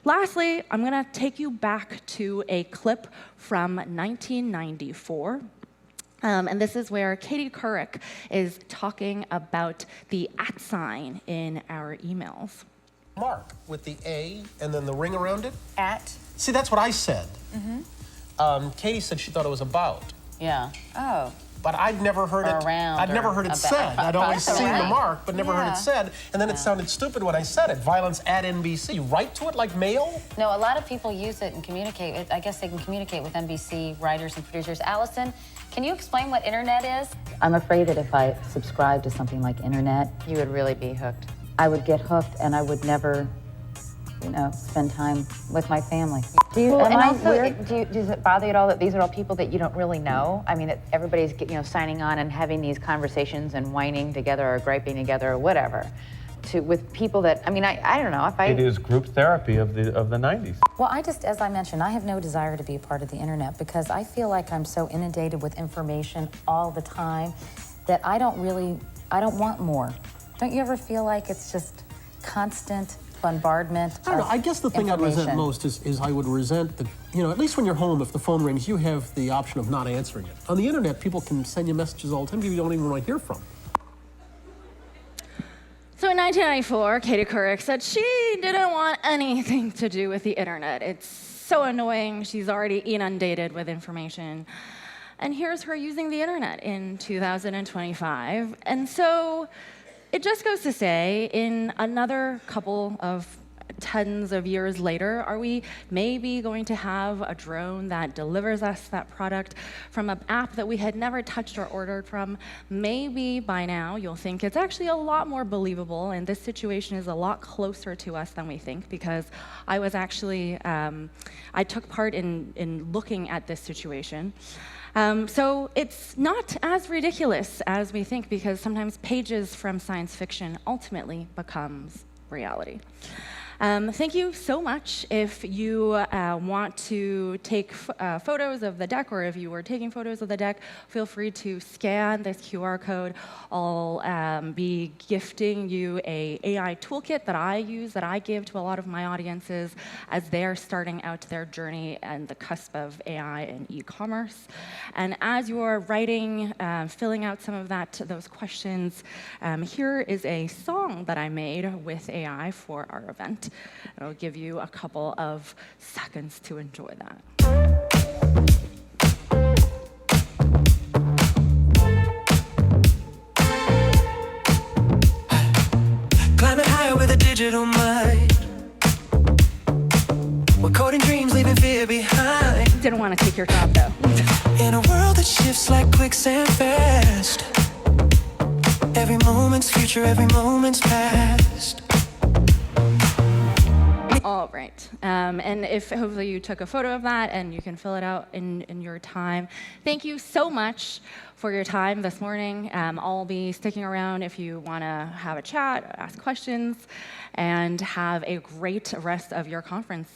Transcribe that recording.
Lastly, I'm going to take you back to a clip from 1994. And this is where Katie Couric is talking about the @ sign in our emails. Mark with the A and then the ring around it. At? See, that's what I said. Katie said she thought it was about. Yeah. Oh. But I'd never heard it. I'd never heard it said. I'd always seen the mark, but never heard it said. And then it sounded stupid when I said it. Violence at NBC. Write to it like mail? No, a lot of people use it and communicate. I guess they can communicate with NBC writers and producers. Allison, can you explain what internet is? I'm afraid that if I subscribed to something like internet, You would really be hooked. I would get hooked and I would never, spend time with my family. Does it bother you at all that these are all people that you don't really know? I mean, that everybody's signing on and having these conversations and whining together or griping together or whatever, with people that I don't know if I. It is group therapy of the 90s. Well, as I mentioned, I have no desire to be a part of the internet because I feel like I'm so inundated with information all the time that I don't want more. Don't you ever feel like it's just constant bombardment? I don't know. I guess the thing I'd resent most is I would resent that, at least when you're home, if the phone rings, you have the option of not answering it. On the internet, people can send you messages all the time people you don't even want to hear from. So in 1994, Katie Couric said she didn't want anything to do with the internet. It's so annoying. She's already inundated with information. And here's her using the internet in 2025. And so it just goes to say, in another couple of tens of years later, are we maybe going to have a drone that delivers us that product from an app that we had never touched or ordered from? Maybe by now you'll think it's actually a lot more believable, and this situation is a lot closer to us than we think, because I was actually, I took part in looking at this situation. So it's not as ridiculous as we think, because sometimes pages from science fiction ultimately becomes reality. Thank you so much. If you want to take photos of the deck, or if you were taking photos of the deck, feel free to scan this QR code. I'll be gifting you an AI toolkit that I use, that I give to a lot of my audiences as they're starting out their journey and the cusp of AI and e-commerce. And as you're writing, filling out some of those questions, here is a song that I made with AI for our event. I'll give you a couple of seconds to enjoy that. Climbing higher with a digital mind. We're coding dreams, leaving fear behind. Didn't want to take your job, though. In a world that shifts like quicksand fast. Every moment's future, every moment's past. All right, and if hopefully you took a photo of that and you can fill it out in your time. Thank you so much for your time this morning. I'll be sticking around if you want to have a chat, ask questions, and have a great rest of your conference.